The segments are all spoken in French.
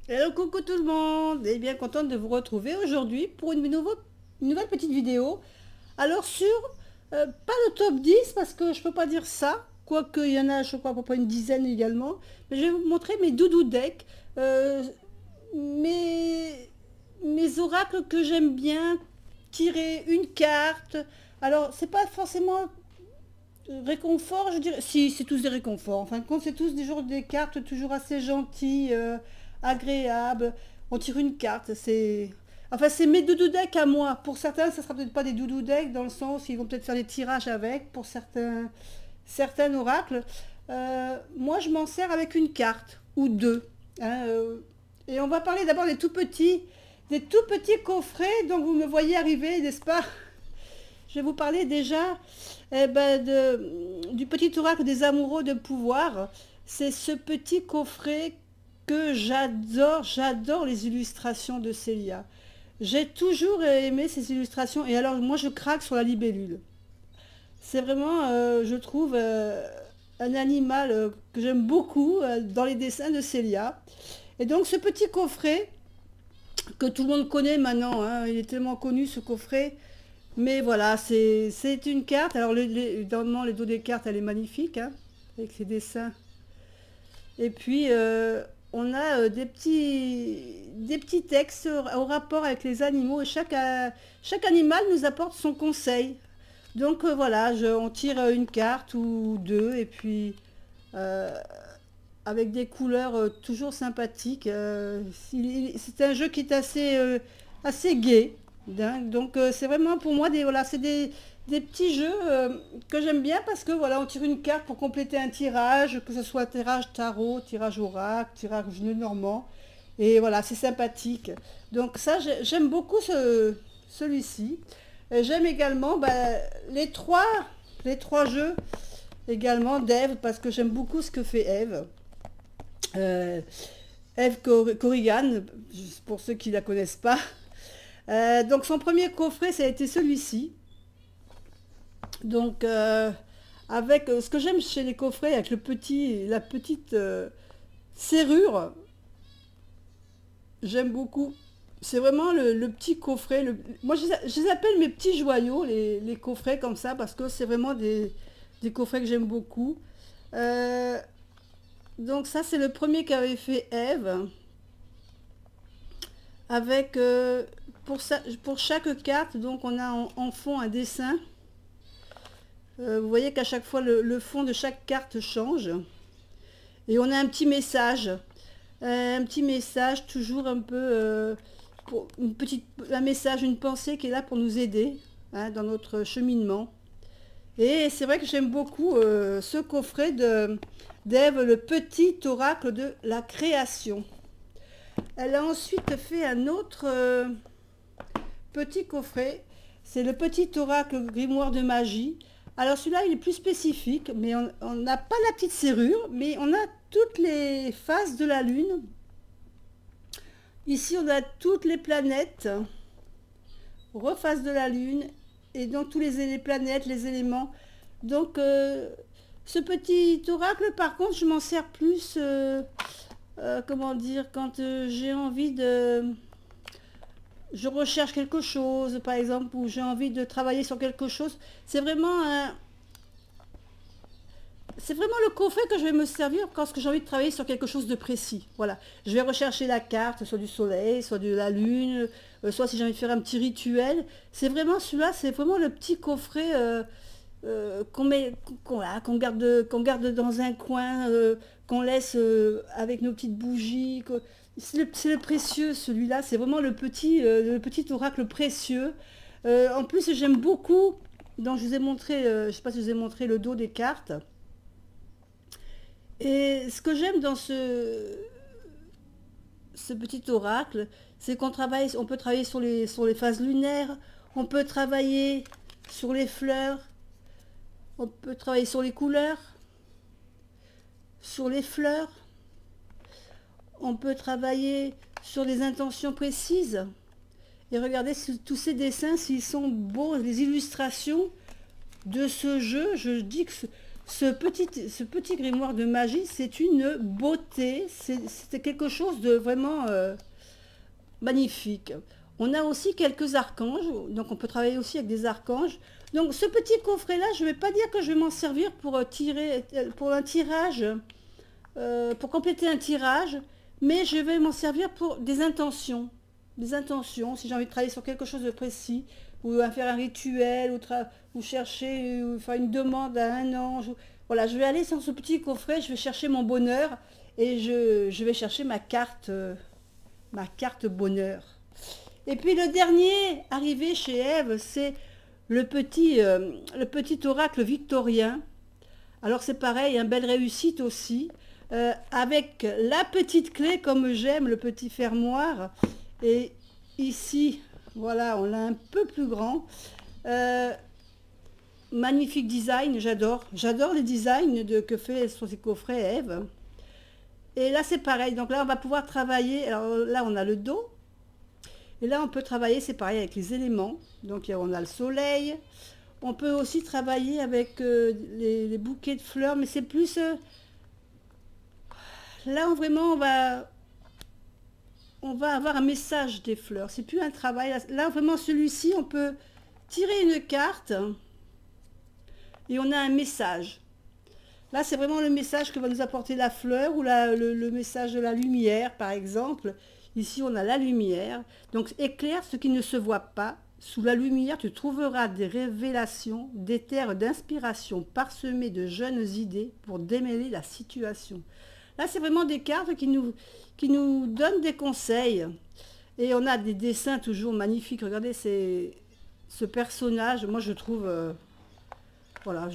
Hello, coucou tout le monde, et bien contente de vous retrouver aujourd'hui pour une nouvelle petite vidéo. Alors sur, pas le top 10 parce que je peux pas dire ça, quoique il y en a je crois à peu près une dizaine également, mais je vais vous montrer mes doudou decks, euh, mes, mes oracles que j'aime bien, tirer une carte. Alors c'est pas forcément réconfort, je dirais. Si, c'est tous des réconforts. En fin de compte, c'est tous des cartes toujours assez gentilles, agréables. On tire une carte, c'est... Enfin, c'est mes doudou decks à moi. Pour certains, ça sera peut-être pas des doudou decks, dans le sens où ils vont peut-être faire des tirages avec, pour certains oracles. Moi, je m'en sers avec une carte, ou deux, hein, et on va parler d'abord des tout petits coffrets dont vous me voyez arriver, n'est-ce pas? Je vais vous parler déjà du petit oracle des amoureux de pouvoir. C'est ce petit coffret que j'adore. J'adore les illustrations de Célia. J'ai toujours aimé ces illustrations. Et alors, moi, je craque sur la libellule. C'est vraiment, je trouve, un animal que j'aime beaucoup dans les dessins de Célia. Et donc, ce petit coffret, que tout le monde connaît maintenant, hein, il est tellement connu ce coffret, mais voilà, c'est une carte. Alors, évidemment, les dos des cartes, elle est magnifique, hein, avec ses dessins. Et puis, on a des petits textes au rapport avec les animaux. Et chaque animal nous apporte son conseil. Donc, voilà, on tire une carte ou deux. Et puis, euh, avec des couleurs toujours sympathiques. C'est un jeu qui est assez gai. Hein. Donc c'est vraiment pour moi voilà, c'est des petits jeux que j'aime bien parce que voilà, on tire une carte pour compléter un tirage, que ce soit tirage tarot, tirage oracle, tirage normand. Et voilà, c'est sympathique. Donc ça, j'aime beaucoup celui-ci. Et j'aime également les trois jeux également d'Eve parce que j'aime beaucoup ce que fait Eve. Euh, Eve Corrigan, pour ceux qui ne la connaissent pas. Donc son premier coffret, ça a été celui-ci. Donc avec ce que j'aime chez les coffrets, avec la petite serrure, j'aime beaucoup. C'est vraiment le petit coffret. Moi, je les appelle mes petits joyaux, les coffrets comme ça, parce que c'est vraiment des coffrets que j'aime beaucoup. Euh, donc ça, c'est le premier qu'avait fait Eve. Avec pour chaque carte, donc on a en fond un dessin. Vous voyez qu'à chaque fois le fond de chaque carte change. Et on a un petit message toujours un peu, un message, une pensée qui est là pour nous aider hein, dans notre cheminement. Et c'est vrai que j'aime beaucoup ce coffret d'Ève, le petit oracle de la création. Elle a ensuite fait un autre petit coffret. C'est le petit oracle grimoire de magie. Alors celui-là, il est plus spécifique, mais on n'a pas la petite serrure, mais on a toutes les phases de la Lune. Ici, on a toutes les planètes, reface de la Lune, et donc tous les planètes, les éléments. Donc, ce petit oracle, par contre, je m'en sers plus, comment dire, quand j'ai envie de... Je recherche quelque chose, par exemple, ou j'ai envie de travailler sur quelque chose. C'est vraiment le coffret que je vais me servir quand j'ai envie de travailler sur quelque chose de précis. Voilà. Je vais rechercher la carte, soit du soleil, soit de la lune, soit si j'ai envie de faire un petit rituel. C'est vraiment celui-là, c'est vraiment le petit coffret qu'on met, voilà, qu'on garde dans un coin, qu'on laisse avec nos petites bougies. C'est le précieux, celui-là. C'est vraiment le petit oracle précieux. En plus, j'aime beaucoup. Donc, je vous ai montré, je ne sais pas si je vous ai montré le dos des cartes. Et ce que j'aime dans ce petit oracle, c'est on peut travailler sur les phases lunaires, on peut travailler sur les fleurs, on peut travailler sur les couleurs, sur les fleurs, on peut travailler sur des intentions précises. Et regardez tous ces dessins, s'ils sont beaux, les illustrations de ce jeu, je dis que ce petit grimoire de magie, c'est une beauté, c'est quelque chose de vraiment magnifique. On a aussi quelques archanges, donc on peut travailler aussi avec des archanges. Donc ce petit coffret-là, je ne vais pas dire que je vais m'en servir pour tirer, pour un tirage, pour compléter un tirage, mais je vais m'en servir pour des intentions. Des intentions, si j'ai envie de travailler sur quelque chose de précis, ou à faire un rituel, ou chercher, ou faire une demande à un ange. Voilà, je vais aller sur ce petit coffret, je vais chercher mon bonheur, et je vais chercher ma carte bonheur. Et puis le dernier arrivé chez Ève, c'est le petit oracle victorien. Alors c'est pareil, une belle réussite aussi, avec la petite clé comme j'aime, le petit fermoir. Et ici, voilà, on l'a un peu plus grand. Magnifique design, j'adore. J'adore les designs que fait sur ces coffrets Ève. Et là c'est pareil, donc là on va pouvoir travailler, alors là on a le dos. Et là on peut travailler, c'est pareil, avec les éléments. Donc on a le soleil. On peut aussi travailler avec les bouquets de fleurs, mais c'est plus... là vraiment on va avoir un message des fleurs. C'est plus un travail. Là vraiment celui-ci, on peut tirer une carte et on a un message. Là c'est vraiment le message que va nous apporter la fleur ou le message de la lumière par exemple. Ici on a la lumière. Donc éclaire ce qui ne se voit pas. Sous la lumière, tu trouveras des révélations, des terres d'inspiration parsemées de jeunes idées pour démêler la situation. Là, c'est vraiment des cartes qui nous donnent des conseils. Et on a des dessins toujours magnifiques. Regardez, ce personnage, moi je trouve... voilà,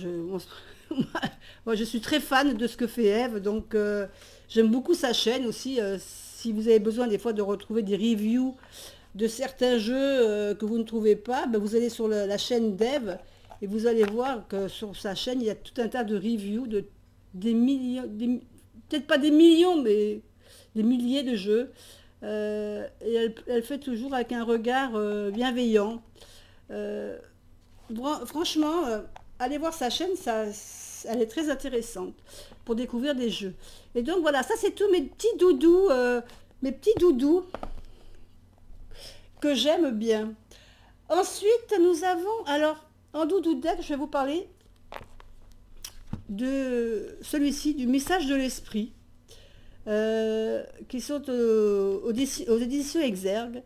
moi, je suis très fan de ce que fait Ève. Donc, j'aime beaucoup sa chaîne aussi. Si vous avez besoin des fois de retrouver des reviews de certains jeux que vous ne trouvez pas, ben vous allez sur la chaîne d'Ève et vous allez voir que sur sa chaîne, il y a tout un tas de reviews de des millions, peut-être pas des millions, mais des milliers de jeux. Et elle fait toujours avec un regard bienveillant. Franchement, allez voir sa chaîne, elle est très intéressante pour découvrir des jeux. Et donc voilà, ça c'est tous mes petits doudous que j'aime bien. Ensuite, nous avons, alors, en doudou deck, je vais vous parler de celui-ci, du message de l'esprit, qui sont aux éditions Exergue.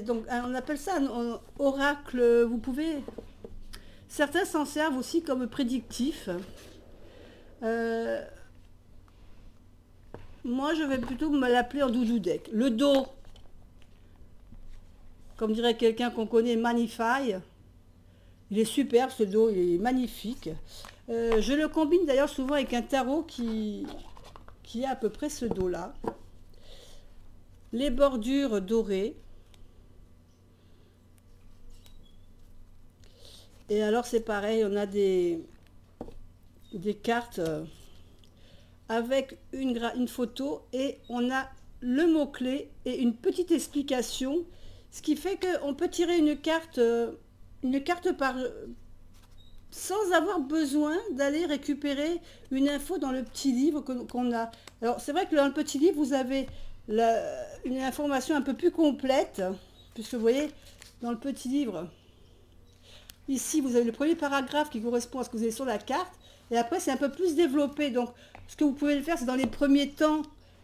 Donc, on appelle ça un oracle. Vous pouvez... Certains s'en servent aussi comme prédictif. Moi, je vais plutôt me l'appeler en doudou deck. Le dos, comme dirait quelqu'un qu'on connaît, Magnify. Il est superbe ce dos, il est magnifique. Je le combine d'ailleurs souvent avec un tarot qui a à peu près ce dos-là. Les bordures dorées. Et alors c'est pareil, on a des cartes avec une photo et on a le mot-clé et une petite explication. Ce qui fait qu'on peut tirer une carte sans avoir besoin d'aller récupérer une info dans le petit livre qu'on a. Alors c'est vrai que dans le petit livre, vous avez une information un peu plus complète, puisque vous voyez, dans le petit livre, ici vous avez le premier paragraphe qui correspond à ce que vous avez sur la carte, et après c'est un peu plus développé. Donc ce que vous pouvez le faire, c'est dans les premiers temps,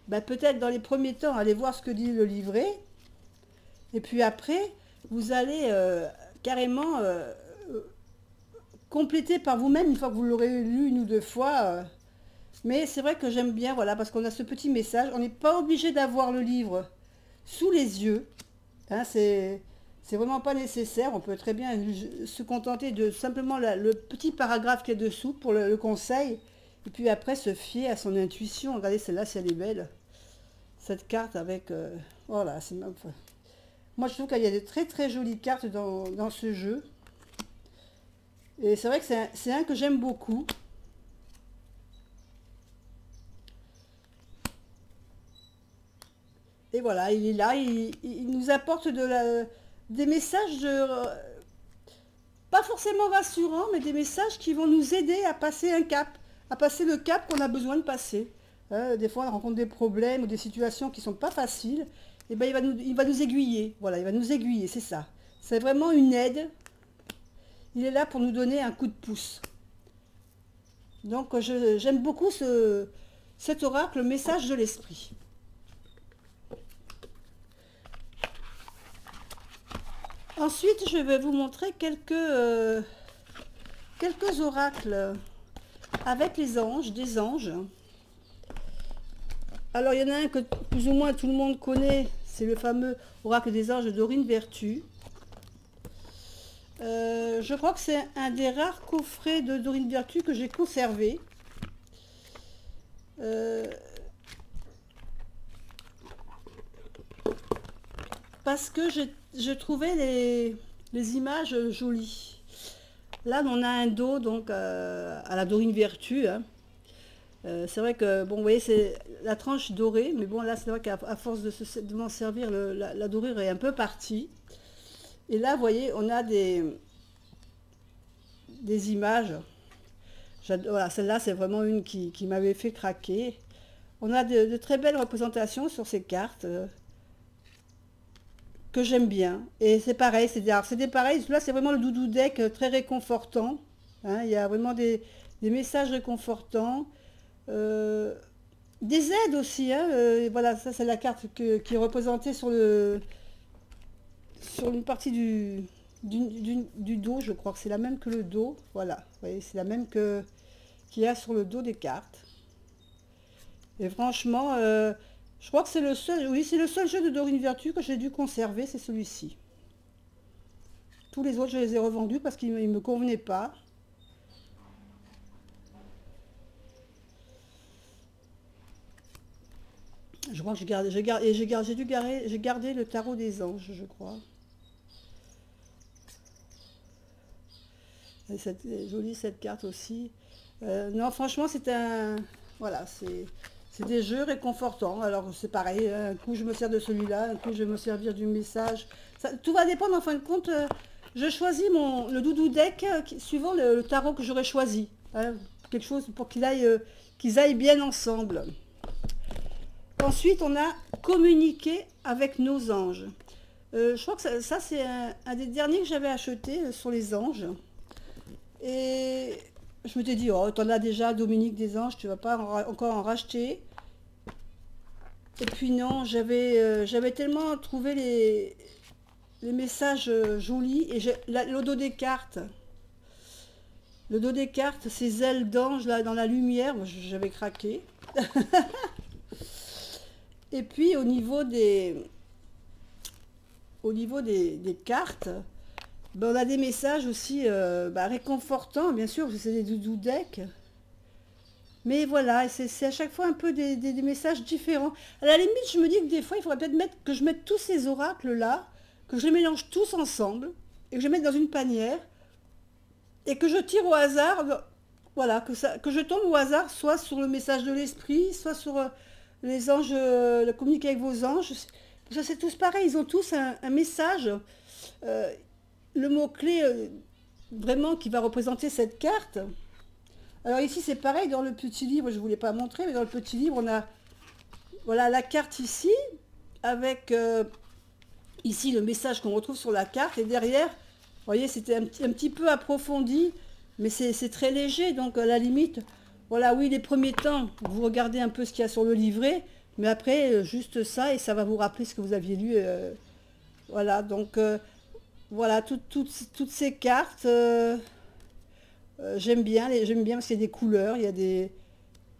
peut-être dans les premiers temps, aller voir ce que dit le livret. Et puis après, vous allez carrément compléter par vous-même une fois que vous l'aurez lu une ou deux fois. Mais c'est vrai que j'aime bien, voilà, parce qu'on a ce petit message. On n'est pas obligé d'avoir le livre sous les yeux. Hein, c'est vraiment pas nécessaire. On peut très bien se contenter de simplement le petit paragraphe qui est dessous pour le conseil. Et puis après, se fier à son intuition. Regardez, celle-là, si elle est belle. Cette carte avec... voilà, c'est même... Moi, je trouve qu'il y a de très très jolies cartes dans ce jeu. Et c'est vrai que c'est un que j'aime beaucoup. Et voilà, il est là, il nous apporte des messages pas forcément rassurants, mais des messages qui vont nous aider à passer un cap, à passer le cap qu'on a besoin de passer. Des fois, on rencontre des problèmes ou des situations qui ne sont pas faciles. Et ben, il va nous aiguiller. Voilà, il va nous aiguiller, c'est ça. C'est vraiment une aide. Il est là pour nous donner un coup de pouce. Donc, j'aime beaucoup cet oracle, le message de l'esprit. Ensuite, je vais vous montrer quelques oracles avec les anges, des anges. Alors, il y en a un que plus ou moins tout le monde connaît, c'est le fameux oracle des anges de Dorine Vertu. Je crois que c'est un des rares coffrets de Dorine Vertu que j'ai conservé. Parce que je trouvais les images jolies. Là, on a un dos donc à la Dorine Vertu. Hein. C'est vrai que, bon, vous voyez, c'est la tranche dorée, mais bon, là, c'est vrai qu'à force de m'en servir, la dorure est un peu partie. Et là, vous voyez, on a des images. Voilà, celle-là, c'est vraiment une qui m'avait fait craquer. On a de très belles représentations sur ces cartes que j'aime bien. Et c'est pareil, c'était pareil. Là, c'est vraiment le doudou deck très réconfortant. Hein, il y a vraiment des messages réconfortants. Des aides aussi. Hein, voilà, ça, c'est la carte qui est représentée sur une partie du dos. Je crois que c'est la même que le dos. Voilà, vous voyez, c'est la même qu'il y a sur le dos des cartes. Et franchement, je crois que c'est le seul, oui, c'est le seul jeu de Dorine Vertu que j'ai dû conserver, c'est celui-ci. Tous les autres, je les ai revendus parce qu'ils ne me convenaient pas. Je crois que j'ai gardé le tarot des anges, je crois. Et jolie cette carte aussi. Non, franchement, c'est un... Voilà, c'est des jeux réconfortants. Alors, c'est pareil, un coup, je me sers de celui-là, un coup, je vais me servir du message. Tout va dépendre, en fin de compte. Je choisis le doudou deck suivant le tarot que j'aurais choisi. Hein, quelque chose pour qu'ils aillent bien ensemble. Ensuite, on a communiqué avec nos anges. Je crois que ça c'est un des derniers que j'avais acheté sur les anges. Et je m'étais dit, oh, t'en as déjà, Dominique des Anges, tu vas pas encore en racheter. Et puis non, j'avais tellement trouvé les messages jolis. Et le dos des cartes, ces ailes d'ange là dans la lumière, j'avais craqué. Et puis au niveau des cartes, ben, on a des messages aussi réconfortants, bien sûr, c'est des doudou decks. Mais voilà, c'est à chaque fois un peu des messages différents. À la limite, je me dis que des fois, il faudrait peut-être que je mette tous ces oracles-là, que je les mélange tous ensemble, et que je les mette dans une panière, et que je tire au hasard, voilà, que je tombe au hasard, soit sur le message de l'esprit, soit sur les anges, le communiquer avec vos anges. Ça, c'est tous pareil, ils ont tous un message. Le mot-clé vraiment qui va représenter cette carte. Alors ici c'est pareil, dans le petit livre, je ne vous l'ai pas montré, mais dans le petit livre on a voilà, la carte ici, avec ici le message qu'on retrouve sur la carte, et derrière, vous voyez, c'était un petit peu approfondi, mais c'est très léger, donc à la limite, voilà, oui, les premiers temps, vous regardez un peu ce qu'il y a sur le livret, mais après, juste ça, et ça va vous rappeler ce que vous aviez lu. Voilà, donc... voilà, toutes ces cartes, j'aime bien parce qu'il y a des couleurs, il y a des...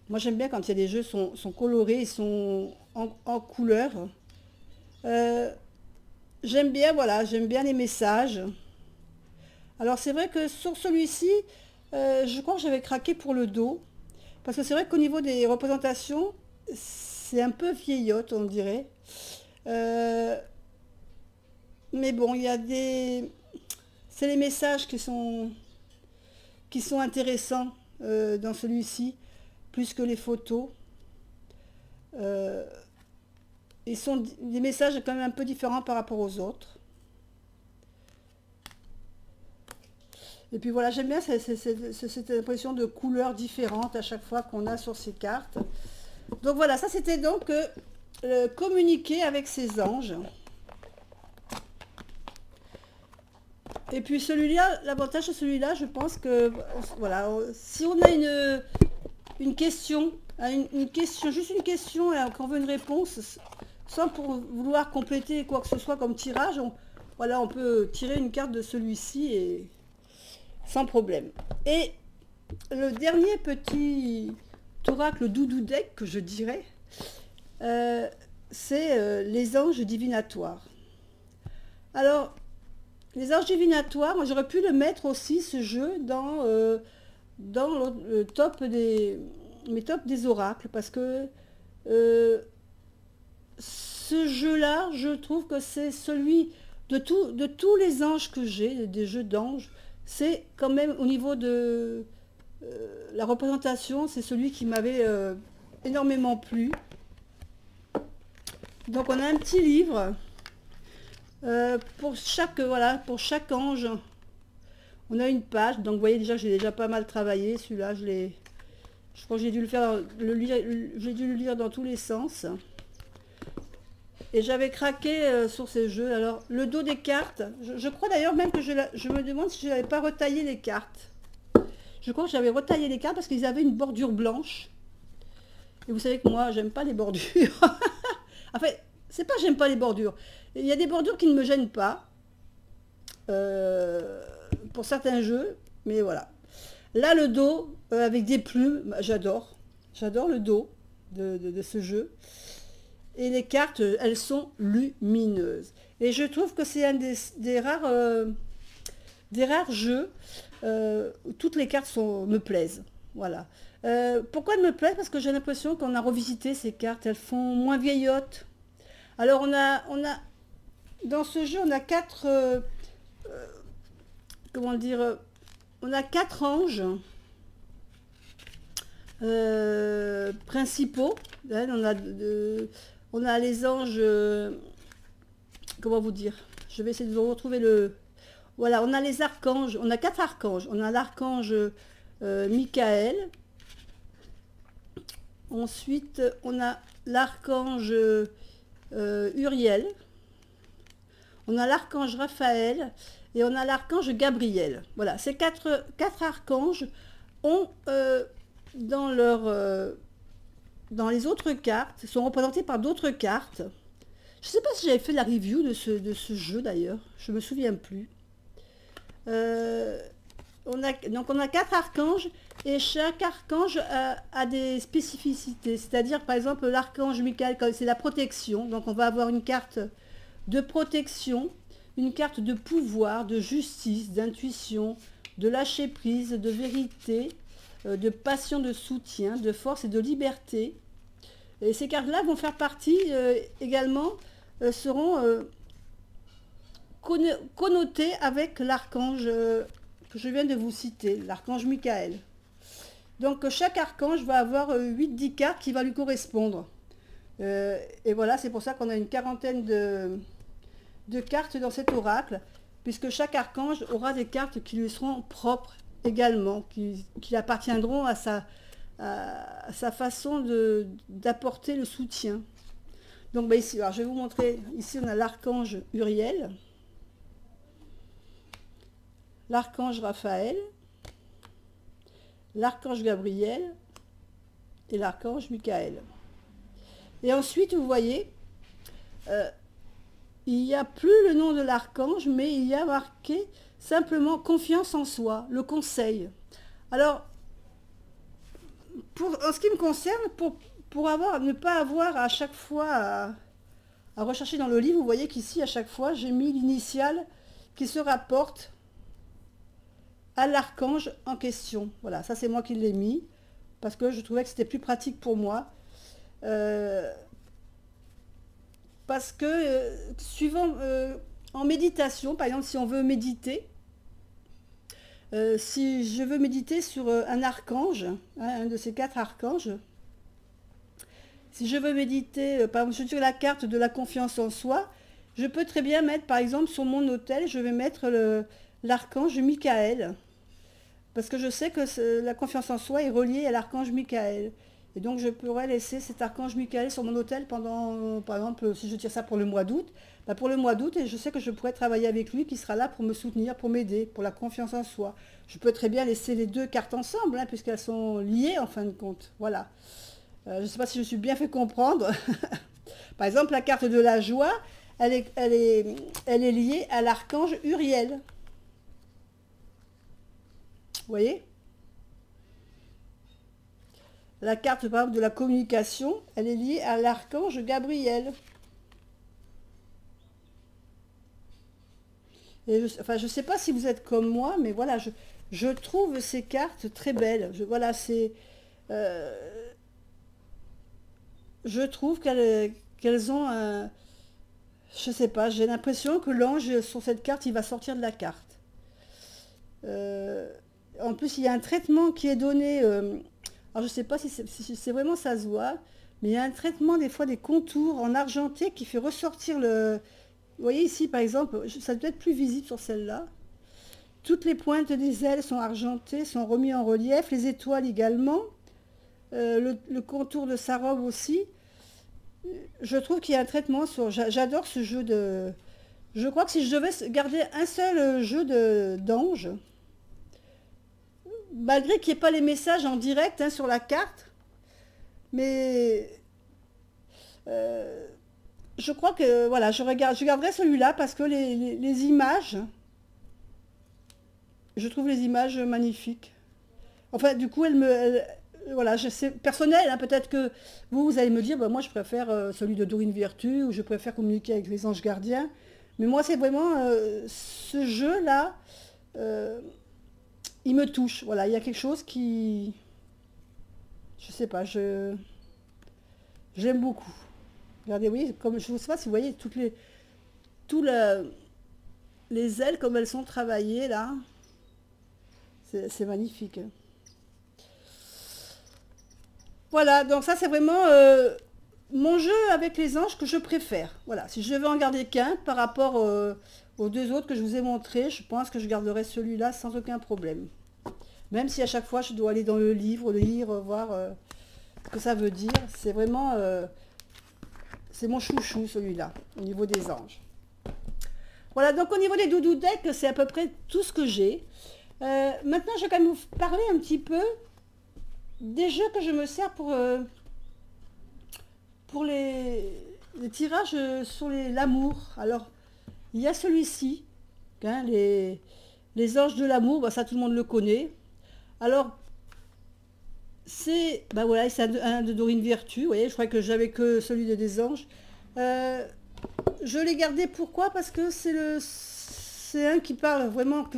Moi j'aime bien quand il y a des jeux sont colorés, ils sont en couleurs. J'aime bien, voilà, j'aime bien les messages. Alors c'est vrai que sur celui-ci, je crois que j'avais craqué pour le dos. Parce que c'est vrai qu'au niveau des représentations, c'est un peu vieillotte, on dirait. Mais bon, il y a des... C'est les messages qui sont intéressants dans celui-ci, plus que les photos. Ils sont des messages quand même un peu différents par rapport aux autres. Et puis voilà, j'aime bien cette impression de couleurs différentes à chaque fois qu'on a sur ces cartes. Donc voilà, ça c'était donc communiquer avec ses anges. Et puis celui-là, l'avantage de celui-là, je pense que, voilà, si on a une question, juste une question, et qu'on veut une réponse, sans pour vouloir compléter quoi que ce soit comme tirage, voilà, on peut tirer une carte de celui-ci et sans problème. Et le dernier petit oracle doudou deck que je dirais, c'est les anges divinatoires. Alors, les anges divinatoires, moi j'aurais pu le mettre aussi, ce jeu, dans le top mes tops des oracles, parce que ce jeu-là, je trouve que c'est celui de tous les anges que j'ai, des jeux d'anges, c'est quand même au niveau de la représentation, c'est celui qui m'avait énormément plu. Donc on a un petit livre pour chaque ange. On a une page, donc vous voyez déjà que j'ai déjà pas mal travaillé. Celui-là, je crois que j'ai dû j'ai dû le lire dans tous les sens. Et j'avais craqué sur ces jeux. Alors, le dos des cartes, je crois d'ailleurs même que je me demande si je n'avais pas retaillé les cartes. Je crois que j'avais retaillé les cartes parce qu'ils avaient une bordure blanche. Et vous savez que moi, j'aime pas les bordures. En fait, c'est pas que j'aime pas les bordures. Il y a des bordures qui ne me gênent pas. Pour certains jeux, mais voilà. Là, le dos, avec des plumes, j'adore. J'adore le dos de ce jeu. Et les cartes, elles sont lumineuses. Et je trouve que c'est un des rares jeux où toutes les cartes me plaisent. Voilà. Pourquoi elles me plaisent? Parce que j'ai l'impression qu'on a revisité ces cartes. Elles font moins vieillottes. Alors, on a dans ce jeu, on a comment dire, on a 4 anges principaux. On a les anges, comment vous dire, je vais essayer de vous retrouver voilà, on a les archanges, on a 4 archanges. On a l'archange Michael. Ensuite, on a l'archange Uriel. On a l'archange Raphaël. Et on a l'archange Gabriel. Voilà, ces quatre archanges ont dans les autres cartes, sont représentés par d'autres cartes. Je ne sais pas si j'avais fait la review de ce jeu d'ailleurs, je ne me souviens plus. Donc on a 4 archanges et chaque archange a des spécificités. C'est-à-dire par exemple l'archange Michael, c'est la protection. Donc on va avoir une carte de protection, une carte de pouvoir, de justice, d'intuition, de lâcher prise, de vérité, de passion, de soutien, de force et de liberté. Et ces cartes-là vont faire partie également, seront connotées avec l'archange que je viens de vous citer, l'archange Michael. Donc chaque archange va avoir 8-10 cartes qui vont lui correspondre. Et voilà, c'est pour ça qu'on a une quarantaine de cartes dans cet oracle, puisque chaque archange aura des cartes qui lui seront propres également, qui appartiendront à sa façon d'apporter le soutien. Donc ici, alors, je vais vous montrer, ici on a l'archange Uriel, l'archange Raphaël, l'archange Gabriel et l'archange Michael. Et ensuite, vous voyez, il n'y a plus le nom de l'archange, mais il y a marqué simplement confiance en soi, le conseil. Alors, en ce qui me concerne, pour ne pas avoir à chaque fois à rechercher dans le livre, vous voyez qu'ici, à chaque fois, j'ai mis l'initiale qui se rapporte à l'archange en question. Voilà, ça c'est moi qui l'ai mis, parce que je trouvais que c'était plus pratique pour moi. Parce que, suivant, en méditation, par exemple, si on veut méditer, si je veux méditer sur un archange, hein, un de ces 4 archanges, si je veux méditer, par exemple, sur la carte de la confiance en soi, je peux très bien mettre, par exemple, sur mon autel, je vais mettre l'archange Michael. Parce que je sais que la confiance en soi est reliée à l'archange Michael. Et donc je pourrais laisser cet archange Michael sur mon hôtel pendant, par exemple, si je tire ça pour le mois d'août, bah pour le mois d'août, et je sais que je pourrais travailler avec lui, qui sera là pour me soutenir, pour m'aider, pour la confiance en soi. Je peux très bien laisser les deux cartes ensemble, hein, puisqu'elles sont liées en fin de compte. Voilà. Je ne sais pas si je suis bien fait comprendre. Par exemple, la carte de la joie, elle est liée à l'archange Uriel. Vous voyez? La carte, par exemple, de la communication, elle est liée à l'archange Gabriel. Et enfin, je ne sais pas si vous êtes comme moi, mais voilà, je trouve ces cartes très belles. Voilà, c'est... je trouve qu'elles ont un... Je sais pas, j'ai l'impression que l'ange sur cette carte, il va sortir de la carte. En plus, il y a un traitement qui est donné... alors, je ne sais pas si c'est vraiment ça se voit, mais il y a un traitement, des fois, des contours en argenté qui fait ressortir le... Vous voyez ici, par exemple, ça doit être plus visible sur celle-là. Toutes les pointes des ailes sont argentées, sont remises en relief, les étoiles également. Le contour de sa robe aussi. Je trouve qu'il y a un traitement sur... J'adore ce jeu de... Je crois que si je devais garder un seul jeu d'ange, malgré qu'il n'y ait pas les messages en direct hein, sur la carte, mais je crois que voilà, je garderai celui-là parce que les images, je trouve les images magnifiques. Enfin, du coup, voilà, c'est personnel, hein, peut-être que vous allez me dire, bah, moi je préfère celui de Dorine Virtue, ou je préfère communiquer avec les anges gardiens. Mais moi, c'est vraiment ce jeu-là, il me touche. Voilà, il y a quelque chose qui... Je sais pas, j'aime beaucoup. Regardez, oui, comme je ne sais pas si vous voyez les ailes comme elles sont travaillées là. C'est magnifique. Voilà, donc ça c'est vraiment mon jeu avec les anges que je préfère. Voilà, si je devais en garder qu'un par rapport aux deux autres que je vous ai montrés, je pense que je garderai celui-là sans aucun problème. Même si à chaque fois je dois aller dans le livre, lire, voir ce que ça veut dire. C'est vraiment... c'est mon chouchou celui-là, au niveau des anges. Voilà, donc au niveau des doudou decks, c'est à peu près tout ce que j'ai. Maintenant, je vais quand même vous parler un petit peu des jeux que je me sers pour les tirages sur l'amour. Alors, il y a celui-ci, hein, les anges de l'amour, bah, ça tout le monde le connaît. Alors, c'est bah voilà, un de Dorine Virtue, vous voyez, je crois que j'avais que celui des anges. Je l'ai gardé, pourquoi? Parce que c'est un qui parle vraiment que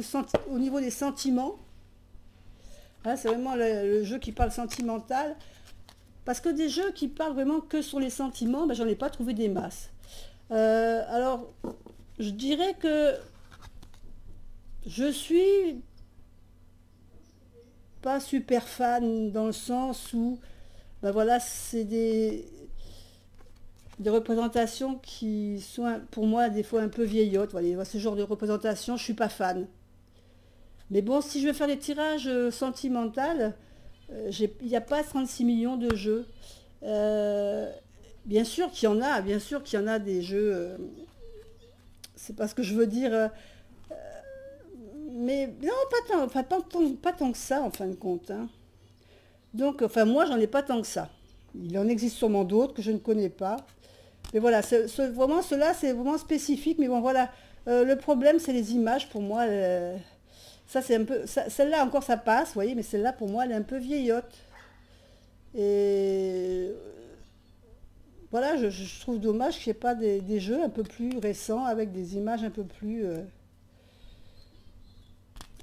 au niveau des sentiments. Hein, c'est vraiment le jeu qui parle sentimental. Parce que des jeux qui parlent vraiment que sur les sentiments, ben, j'en ai pas trouvé des masses. Alors, je dirais que je suis pas super fan dans le sens où, ben voilà, c'est des représentations qui sont pour moi des fois un peu vieillottes. Voilà, ce genre de représentation, je suis pas fan. Mais bon, si je veux faire des tirages sentimentaux, il n'y a pas 36 millions de jeux. Bien sûr qu'il y en a, bien sûr qu'il y en a des jeux. C'est pas ce que je veux dire. Mais non, pas tant que ça en fin de compte. Hein. Donc, enfin moi, j'en ai pas tant que ça. Il en existe sûrement d'autres que je ne connais pas. Mais voilà, vraiment, cela c'est vraiment spécifique. Mais bon, voilà, le problème, c'est les images pour moi. Ça, c'est un peu... Celle-là, encore, ça passe, vous voyez, mais celle-là, pour moi, elle est un peu vieillotte. Et voilà, je trouve dommage qu'il n'y ait pas des jeux un peu plus récents avec des images un peu plus...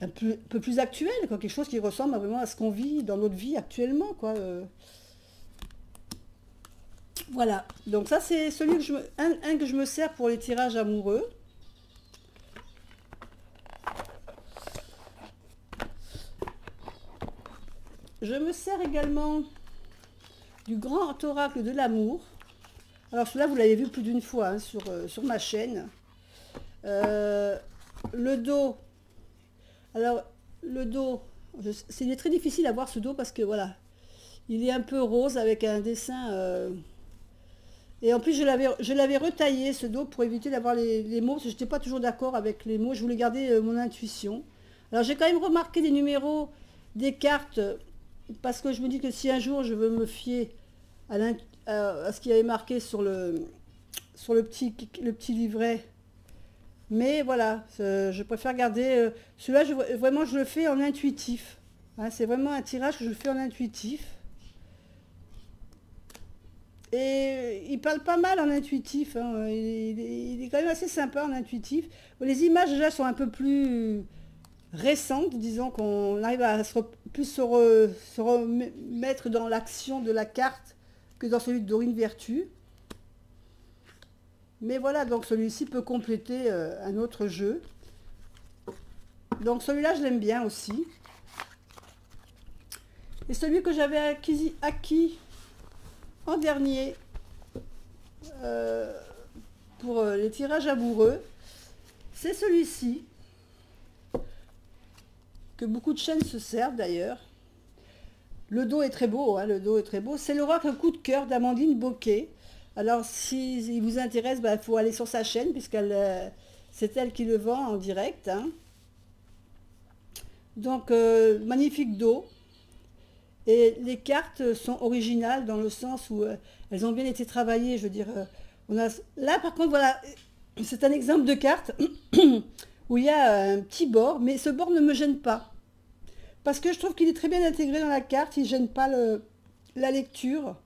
un peu plus actuelles, quoi, quelque chose qui ressemble vraiment à ce qu'on vit dans notre vie actuellement, quoi. Voilà, donc ça, c'est celui que un que je me sers pour les tirages amoureux. Je me sers également du grand oracle de l'amour. Alors celui-là, vous l'avez vu plus d'une fois hein, sur ma chaîne. Le dos. Alors, le dos, Il est très difficile à voir ce dos parce que voilà, il est un peu rose avec un dessin. Et en plus, je l'avais retaillé ce dos pour éviter d'avoir les mots, parce que je n'étais pas toujours d'accord avec les mots. Je voulais garder mon intuition. Alors j'ai quand même remarqué des numéros, des cartes, parce que je me dis que si un jour je veux me fier à ce qui avait marqué sur le petit livret. Mais voilà, je préfère garder... celui-là, vraiment, je le fais en intuitif. Hein, c'est vraiment un tirage que je fais en intuitif. Et il parle pas mal en intuitif. Hein, il est quand même assez sympa en intuitif. Les images, déjà, sont un peu plus récentes. Disons qu'on arrive à plus se remettre dans l'action de la carte que dans celui de Dorine Vertu. Mais voilà, donc celui-ci peut compléter un autre jeu. Donc celui-là, je l'aime bien aussi. Et celui que j'avais acquis en dernier pour les tirages amoureux, c'est celui-ci. Que beaucoup de chaînes se servent d'ailleurs. Le dos est très beau, hein, le dos est très beau. C'est l'oracle coup de cœur d'Amandine Bocquet. Alors, si il vous intéresse, il faut aller sur sa chaîne, puisqu'elle c'est elle qui le vend en direct. Hein. Donc, magnifique dos. Et les cartes sont originales dans le sens où elles ont bien été travaillées. Je veux dire, là, par contre, voilà, c'est un exemple de carte où il y a un petit bord, mais ce bord ne me gêne pas. Parce que je trouve qu'il est très bien intégré dans la carte, il ne gêne pas la lecture.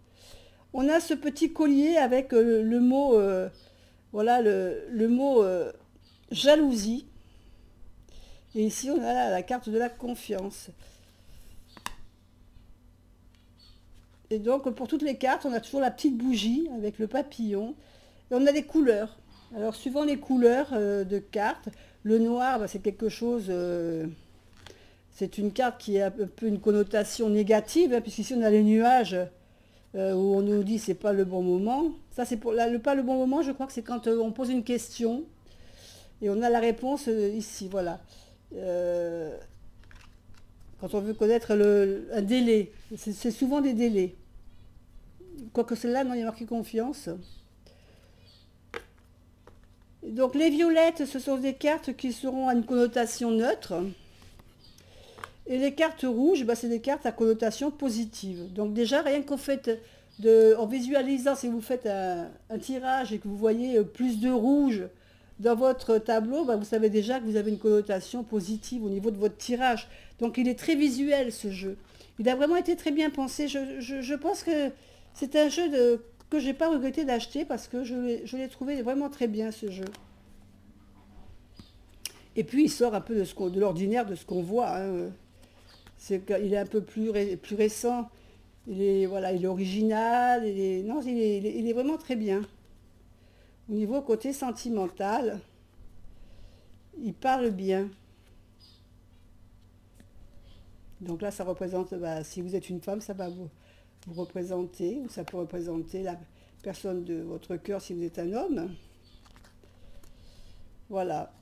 On a ce petit collier avec le mot, voilà, le mot jalousie. Et ici, on a la carte de la confiance. Et donc, pour toutes les cartes, on a toujours la petite bougie avec le papillon. Et on a les couleurs. Alors, suivant les couleurs de cartes, le noir, c'est quelque chose... c'est une carte qui a un peu une connotation négative, hein, puisqu'ici, on a les nuages... où on nous dit c'est pas le bon moment. Ça c'est pour pas le bon moment, je crois que c'est quand on pose une question et on a la réponse ici, voilà. Quand on veut connaître un délai, c'est souvent des délais. Quoique celle-là, non, il y a marqué confiance. Donc les violettes, ce sont des cartes qui seront à une connotation neutre. Et les cartes rouges, c'est des cartes à connotation positive. Donc déjà, rien qu'au fait en visualisant, si vous faites un tirage et que vous voyez plus de rouge dans votre tableau, vous savez déjà que vous avez une connotation positive au niveau de votre tirage. Donc il est très visuel ce jeu. Il a vraiment été très bien pensé. Je pense que c'est un jeu que je n'ai pas regretté d'acheter parce que je l'ai trouvé vraiment très bien ce jeu. Et puis il sort un peu de l'ordinaire, de ce qu'on voit. Hein. Il est un peu plus récent, il est original, il est vraiment très bien. Au niveau côté sentimental, il parle bien. Donc là, ça représente, si vous êtes une femme, ça va vous représenter, ou ça peut représenter la personne de votre cœur si vous êtes un homme. Voilà,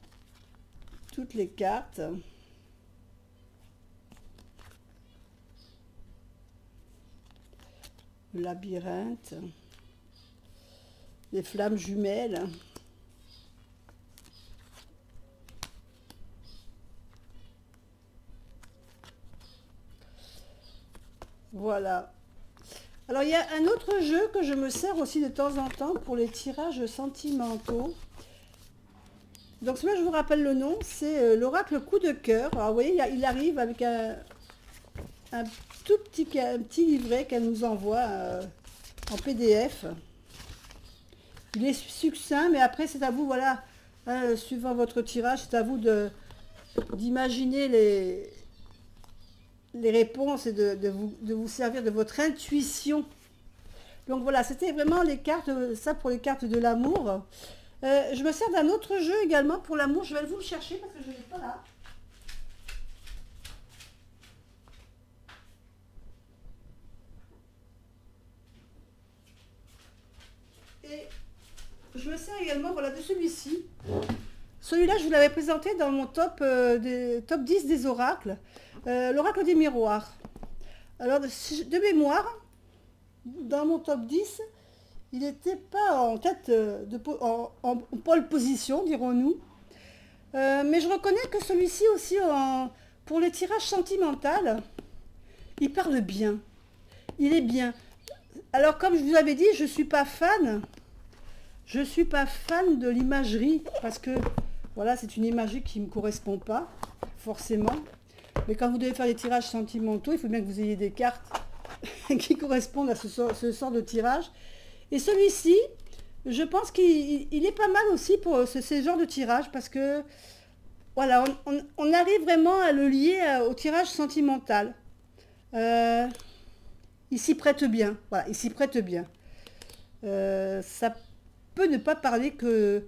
toutes les cartes. Le labyrinthe, les flammes jumelles, voilà. Alors il y a un autre jeu que je me sers aussi de temps en temps pour les tirages sentimentaux. Donc celui-là, je vous rappelle le nom, c'est l'oracle coup de cœur. Alors vous voyez, il arrive avec un petit livret qu'elle nous envoie en PDF. Il est succinct, mais après c'est à vous, voilà, hein, suivant votre tirage, c'est à vous d'imaginer les réponses et de vous servir de votre intuition. Donc voilà, c'était vraiment les cartes, ça pour les cartes de l'amour. Je me sers d'un autre jeu également pour l'amour, je vais vous le chercher parce que je ne l'ai pas là. Et je me sers également, voilà, de celui-ci. Celui-là, je vous l'avais présenté dans mon top 10 des oracles. L'oracle des miroirs. Alors, de mémoire, dans mon top 10, il n'était pas en tête, en pole position, dirons-nous. Mais je reconnais que celui-ci aussi, pour les tirages sentimentaux, il parle bien. Il est bien. Alors, comme je vous avais dit, je ne suis pas fan. Je ne suis pas fan de l'imagerie, parce que, voilà, c'est une imagerie qui ne me correspond pas, forcément. Mais quand vous devez faire des tirages sentimentaux, il faut bien que vous ayez des cartes qui correspondent à ce sort de tirage. Et celui-ci, je pense qu'il est pas mal aussi pour ce genre de tirage, parce que, voilà, on arrive vraiment à le lier au tirage sentimental. Il s'y prête bien, voilà, il s'y prête bien. Ça peut ne pas parler que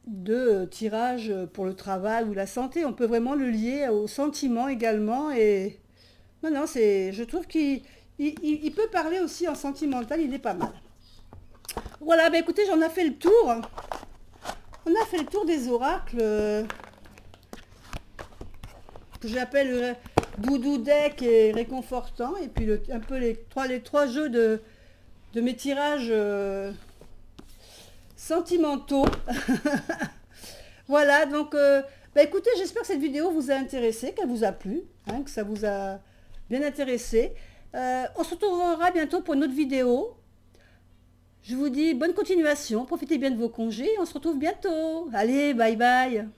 de tirage pour le travail ou la santé, on peut vraiment le lier au sentiment également. Et non, non, je trouve qu'il peut parler aussi en sentimental, il est pas mal. Voilà, bah écoutez, j'en ai fait le tour. On a fait le tour des oracles que j'appelle Doudou Deck et réconfortant, et puis un peu les trois jeux de mes tirages sentimentaux. Voilà, donc bah écoutez, j'espère que cette vidéo vous a intéressé, qu'elle vous a plu, hein, que ça vous a bien intéressé. On se retrouvera bientôt pour une autre vidéo. Je vous dis bonne continuation, profitez bien de vos congés, on se retrouve bientôt. Allez, bye bye.